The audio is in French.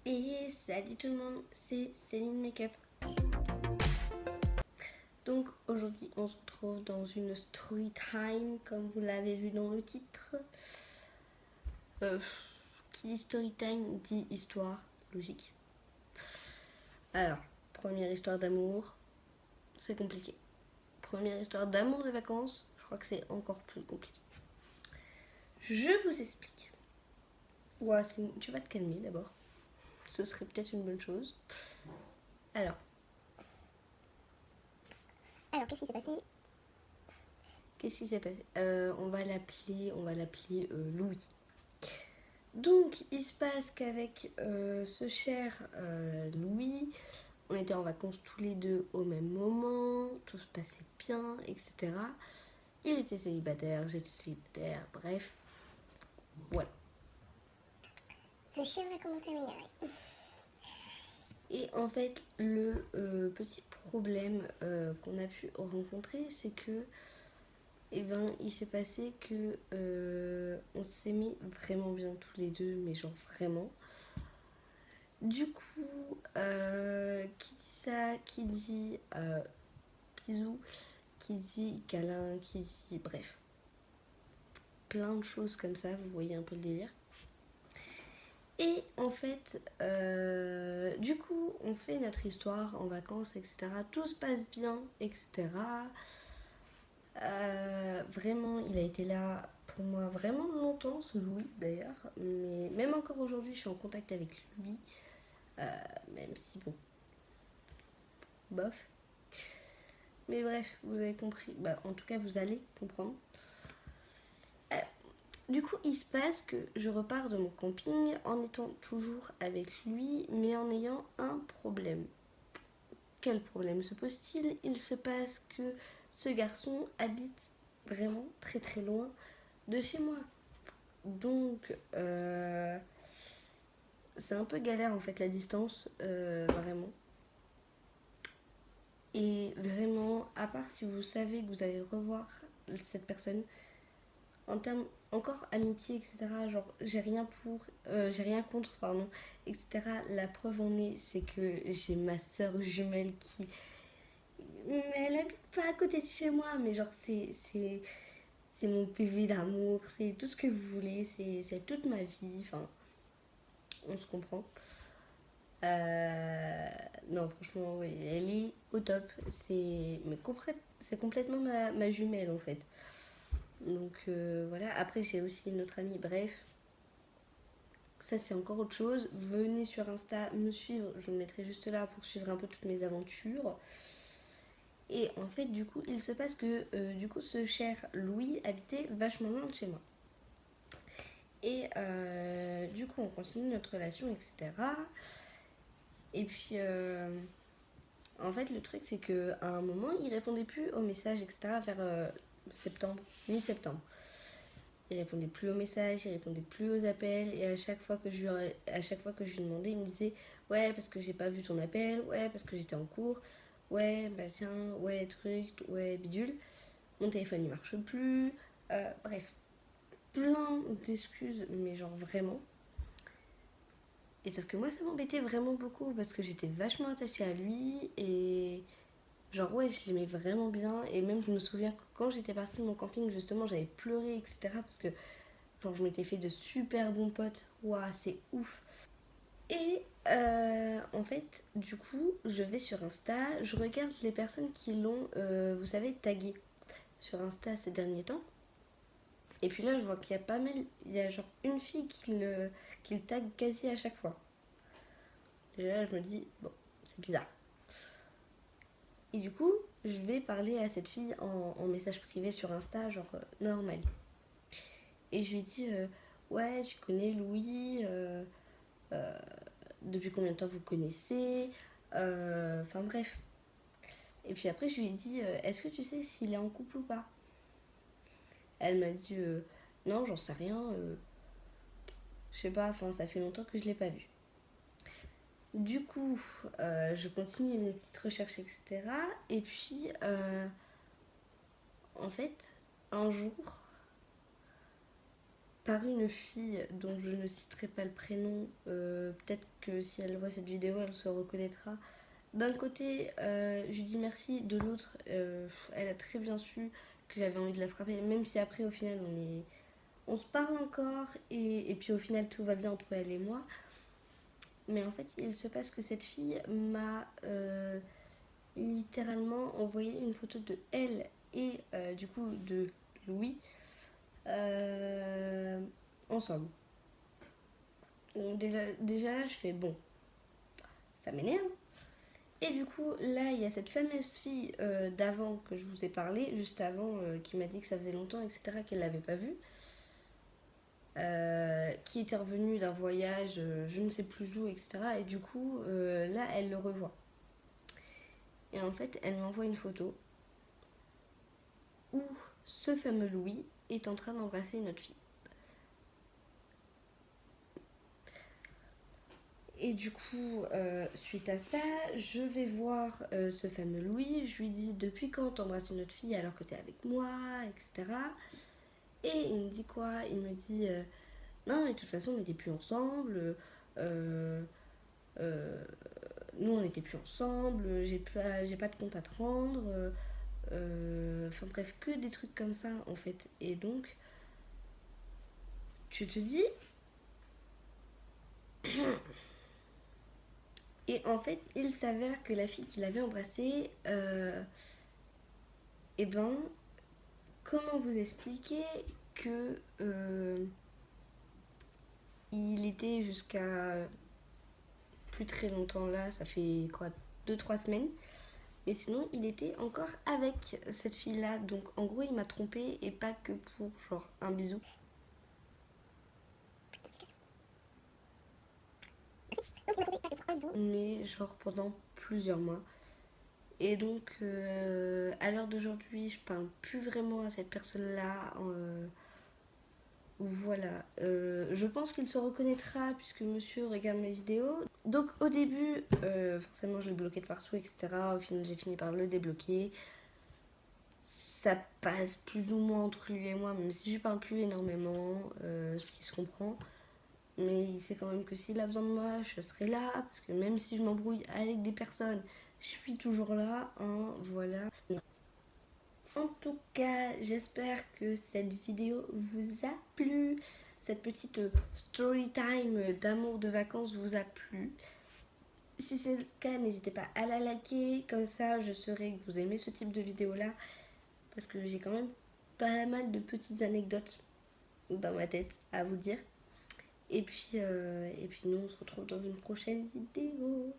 Et salut tout le monde, c'est Céline Makeup. Donc aujourd'hui on se retrouve dans une story time comme vous l'avez vu dans le titre. Qui dit story time dit histoire, logique. Alors, première histoire d'amour, c'est compliqué. Première histoire d'amour de vacances, je crois que c'est encore plus compliqué. Je vous explique. Ouais, tu vas te calmer d'abord. Ce serait peut-être une bonne chose. Alors, qu'est-ce qui s'est passé? qu'est-ce qui s'est passé On va l'appeler Louis. Donc, il se passe qu'avec ce cher Louis, on était en vacances tous les deux au même moment, tout se passait bien, etc. Il était célibataire, j'étais célibataire, bref, voilà. Ce chien va commencer à m'énerver. Et en fait, le petit problème qu'on a pu rencontrer, c'est que, eh ben, il s'est passé que on s'aimait vraiment bien tous les deux, mais genre vraiment. Du coup, qui dit ça, qui dit bisous, qui dit câlin, qui dit bref, plein de choses comme ça, vous voyez un peu le délire. Et en fait, du coup, on fait notre histoire en vacances, etc. Tout se passe bien, etc. Vraiment, il a été là pour moi vraiment longtemps, ce Louis d'ailleurs. Mais même encore aujourd'hui, je suis en contact avec lui. Même si, bon, bof. Mais bref, vous avez compris. Bah, en tout cas, vous allez comprendre. Du coup, il se passe que je repars de mon camping en étant toujours avec lui, mais en ayant un problème. Quel problème se pose-t-il? Il se passe que ce garçon habite vraiment très très loin de chez moi. Donc, c'est un peu galère en fait la distance, vraiment. Et vraiment, à part si vous savez que vous allez revoir cette personne, en termes encore amitié, etc., genre j'ai rien contre, pardon, etc. La preuve en est, c'est que j'ai ma soeur jumelle qui. Mais elle habite pas à côté de chez moi, mais genre c'est mon PV d'amour, c'est tout ce que vous voulez, c'est toute ma vie, enfin, on se comprend. Non, franchement, oui, elle est au top. C'est complètement ma jumelle en fait. Donc voilà, après j'ai aussi une autre amie, bref, ça c'est encore autre chose. Venez sur Insta me suivre, je me mettrai juste là pour suivre un peu toutes mes aventures. Et en fait, du coup, il se passe que du coup, ce cher Louis habitait vachement loin de chez moi. Et du coup, on continue notre relation, etc. Et puis, en fait, le truc, c'est qu'à un moment, il répondait plus aux messages, etc. vers septembre, mi-septembre. Il répondait plus aux messages, il répondait plus aux appels. Et à chaque fois que je lui demandais, il me disait ouais, parce que j'ai pas vu ton appel, ouais, parce que j'étais en cours, ouais, bah tiens, ouais, truc, ouais, bidule. Mon téléphone il marche plus. Bref, plein d'excuses, mais genre vraiment. Et sauf que moi, ça m'embêtait vraiment beaucoup parce que j'étais vachement attachée à lui et genre, ouais, je l'aimais vraiment bien. Et même, je me souviens que quand j'étais partie de mon camping, justement, j'avais pleuré, etc. Parce que genre, je m'étais fait de super bons potes. Waouh, c'est ouf. Et en fait, du coup, je vais sur Insta, je regarde les personnes qui l'ont, vous savez, tagué sur Insta ces derniers temps. Et puis là, je vois qu'il y a pas mal, il y a genre une fille qui le tag quasi à chaque fois. Et là, je me dis, bon, c'est bizarre. Et du coup, je vais parler à cette fille en message privé sur Insta, genre normal. Et je lui dis, ouais, tu connais Louis, euh, depuis combien de temps vous connaissez, enfin bref. Et puis après, je lui ai dit, est-ce que tu sais s'il est en couple ou pas? Elle m'a dit, non, j'en sais rien, je sais pas, enfin ça fait longtemps que je l'ai pas vu. Du coup, je continue mes petites recherches, etc. Et puis, en fait, un jour, par une fille dont je ne citerai pas le prénom. Peut-être que si elle voit cette vidéo, elle se reconnaîtra. D'un côté, je lui dis merci. De l'autre, elle a très bien su que j'avais envie de la frapper. Même si après, au final, on se parle encore. Et puis au final, tout va bien entre elle et moi. Mais en fait, il se passe que cette fille m'a littéralement envoyé une photo de elle et du coup de Louis ensemble. Donc déjà là, je fais bon, ça m'énerve. Et du coup, là, il y a cette fameuse fille d'avant que je vous ai parlé, juste avant, qui m'a dit que ça faisait longtemps, etc., qu'elle l'avait pas vue. Qui était revenue d'un voyage, je ne sais plus où, etc. Et du coup, là, elle le revoit. Et en fait, elle m'envoie une photo où ce fameux Louis est en train d'embrasser une autre fille. Et du coup, suite à ça, je vais voir ce fameux Louis. Je lui dis depuis quand t'embrasses une autre fille alors que t'es avec moi, etc. Et il me dit quoi? Il me dit non, mais de toute façon, on n'était plus ensemble. Euh, nous, on n'était plus ensemble. J'ai pas de compte à te rendre. Enfin bref, que des trucs comme ça en fait. Et donc, tu te dis. Et en fait, il s'avère que la fille qui l'avait embrassée, eh ben, comment vous expliquer que il était jusqu'à plus très longtemps là, ça fait quoi, 2-3 semaines. Mais sinon, il était encore avec cette fille-là. Donc en gros, il m'a trompée et pas que pour genre un bisou. Donc il m'a trouvé pas que pour un bisou. Mais genre pendant plusieurs mois. Et donc, à l'heure d'aujourd'hui, je parle plus vraiment à cette personne-là. Voilà. Je pense qu'il se reconnaîtra puisque monsieur regarde mes vidéos. Donc, au début, forcément, je l'ai bloqué de partout, etc. Au final, j'ai fini par le débloquer. Ça passe plus ou moins entre lui et moi, même si je parle plus énormément, ce qui se comprend. Mais il sait quand même que s'il a besoin de moi, je serai là. Parce que même si je m'embrouille avec des personnes, je suis toujours là. Hein, voilà. En tout cas, j'espère que cette vidéo vous a plu. Cette petite story time d'amour de vacances vous a plu. Si c'est le cas, n'hésitez pas à la liker. Comme ça, je saurai que vous aimez ce type de vidéo là. Parce que j'ai quand même pas mal de petites anecdotes dans ma tête à vous dire. Et puis nous, on se retrouve dans une prochaine vidéo.